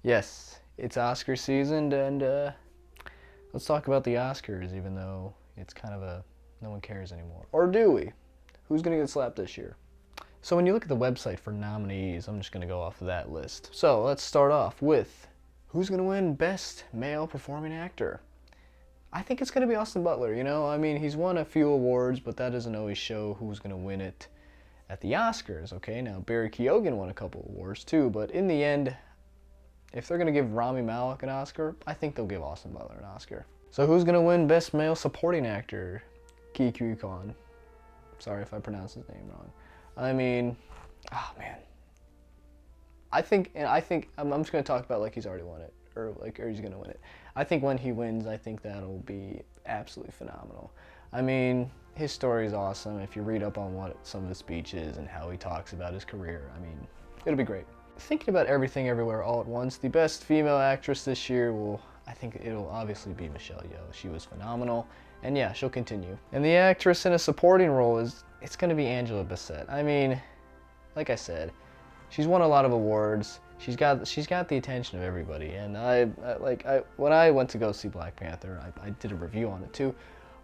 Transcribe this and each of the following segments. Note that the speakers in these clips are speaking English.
Yes, it's Oscar season, and let's talk about the Oscars, even though it's kind of a no one cares anymore. Or do we? Who's gonna get slapped this year? So when you look at the website for nominees, I'm just gonna go off of that list. So let's start off with who's gonna win Best Male Performing Actor? I think it's gonna be Austin Butler. You know, I mean, he's won a few awards, but that doesn't always show who's gonna win it at the Oscars. Okay, now Barry Keoghan won a couple awards too, but in the end, if they're gonna give Rami Malek an Oscar, I think they'll give Austin Butler an Oscar. So who's gonna win Best Male Supporting Actor? Ke Huy Quan. Sorry if I pronounced his name wrong. I mean, oh man. I think I'm just gonna talk about like he's already won it, or he's gonna win it. I think when he wins, I think that'll be absolutely phenomenal. I mean, his story is awesome. If you read up on what some of his speeches and how he talks about his career, I mean, it'll be great. Thinking about Everything Everywhere All at Once, the best female actress this year I think it'll obviously be Michelle Yeoh. She was phenomenal, and yeah, she'll continue. And the actress in a supporting role it's gonna be Angela Bassett. I mean, like I said, she's won a lot of awards. She's got the attention of everybody, and when I went to go see Black Panther, I did a review on it too.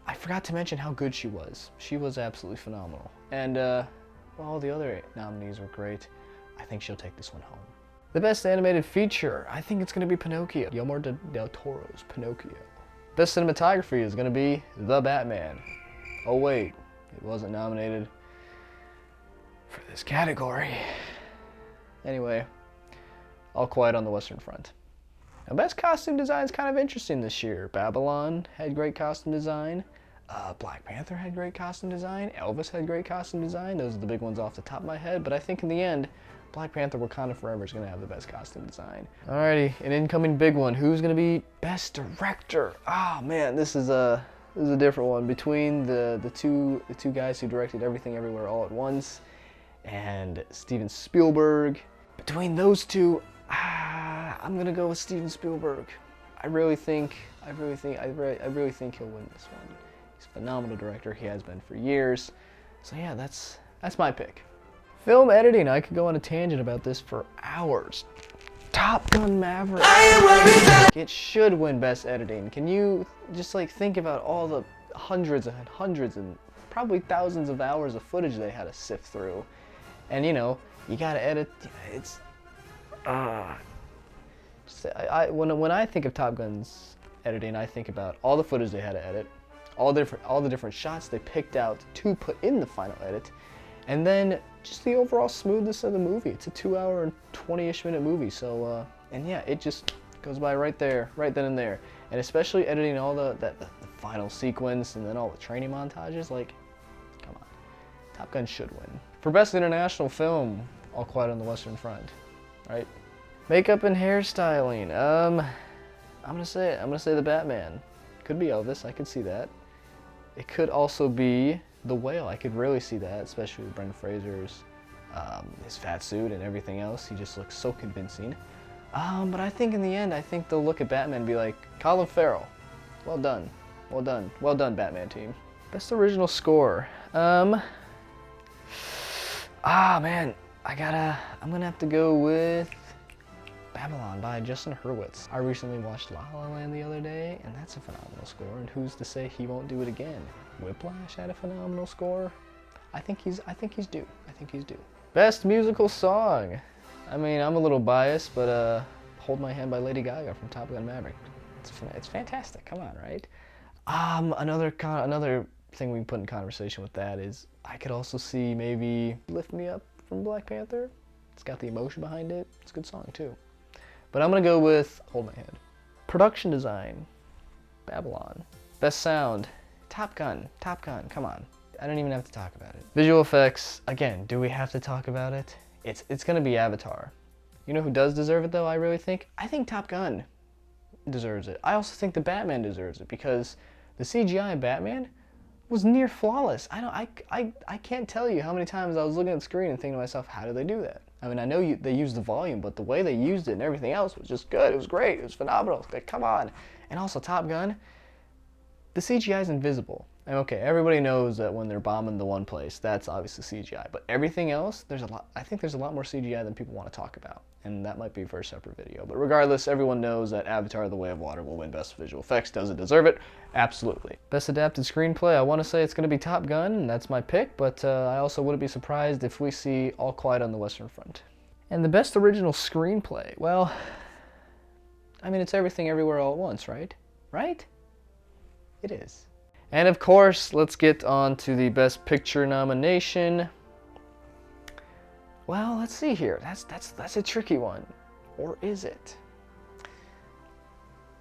I forgot to mention how good she was. She was absolutely phenomenal, and all the other nominees were great. I think she'll take this one home. The best animated feature, I think it's going to be Pinocchio. Guillermo del Toro's Pinocchio. Best cinematography is going to be The Batman. Oh wait, it wasn't nominated for this category. Anyway, All Quiet on the Western Front. Now, best costume design is kind of interesting this year. Babylon had great costume design. Black Panther had great costume design. Elvis had great costume design. Those are the big ones off the top of my head. But I think in the end, Black Panther Wakanda Forever is going to have the best costume design. Alrighty, an incoming big one. Who's going to be Best Director? Oh man, this is a different one between the two guys who directed Everything Everywhere All at Once and Steven Spielberg. Between those two, I'm going to go with Steven Spielberg. I really think he'll win this one. He's a phenomenal director. He has been for years. So yeah, that's my pick. Film editing, I could go on a tangent about this for hours. Top Gun Maverick. It should win Best Editing. Can you just think about all the hundreds and probably thousands of hours of footage they had to sift through. And you know, you gotta edit, when I think of Top Gun's editing, I think about all the footage they had to edit, all the different shots they picked out to put in the final edit, and then just the overall smoothness of the movie. It's a 2-hour and 20-ish minute movie, so and yeah, it just goes by right then and there. And especially editing all the final sequence and then all the training montages, come on, Top Gun should win. For Best International Film, All Quiet on the Western Front, right? Makeup and hairstyling, I'm gonna say The Batman. Could be Elvis, I could see that. It could also be The Whale. I could really see that, especially with Brendan Fraser's his fat suit and everything else. He just looks so convincing. But I think in the end, I think they'll look at Batman and be like, Colin Farrell, well done, Batman team. Best original score. Man, I'm gonna have to go with Babylon by Justin Hurwitz. I recently watched La La Land the other day, and that's a phenomenal score, and who's to say he won't do it again? Whiplash had a phenomenal score. I think he's due. Best musical song. I mean, I'm a little biased, but Hold My Hand by Lady Gaga from Top Gun Maverick. It's fantastic, come on, right? Another thing we can put in conversation with that is I could also see maybe Lift Me Up from Black Panther. It's got the emotion behind it. It's a good song too. But I'm gonna go with Hold My Hand. Production design, Babylon. Best sound, Top Gun, come on. I don't even have to talk about it. Visual effects, again, do we have to talk about it? It's gonna be Avatar. You know who does deserve it though, I really think? I think Top Gun deserves it. I also think the Batman deserves it because the CGI Batman was near flawless. I can't tell you how many times I was looking at the screen and thinking to myself, how did they do that? I mean, I know they used the volume, but the way they used it and everything else was just good. It was great. It was phenomenal. Come on. And also Top Gun, the CGI is invisible. And okay, everybody knows that when they're bombing the one place, that's obviously CGI. But everything else, I think there's a lot more CGI than people want to talk about. And that might be for a separate video. But regardless, everyone knows that Avatar: The Way of Water will win Best Visual Effects. Does it deserve it? Absolutely. Best Adapted Screenplay, I want to say it's going to be Top Gun, and that's my pick. But I also wouldn't be surprised if we see All Quiet on the Western Front. And the Best Original Screenplay, well, I mean, it's Everything Everywhere All at Once, right? Right? It is. And of course, let's get on to the Best Picture nomination. Well, let's see here. That's a tricky one. Or is it?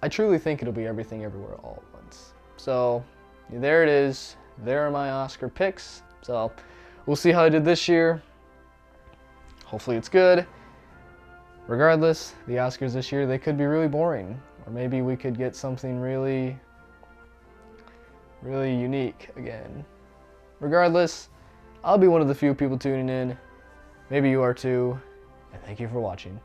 I truly think it'll be Everything Everywhere All at Once. So, there it is. There are my Oscar picks. So, we'll see how I did this year. Hopefully it's good. Regardless, the Oscars this year, they could be really boring. Or maybe we could get something really unique again. Regardless, I'll be one of the few people tuning in. Maybe you are too. And thank you for watching.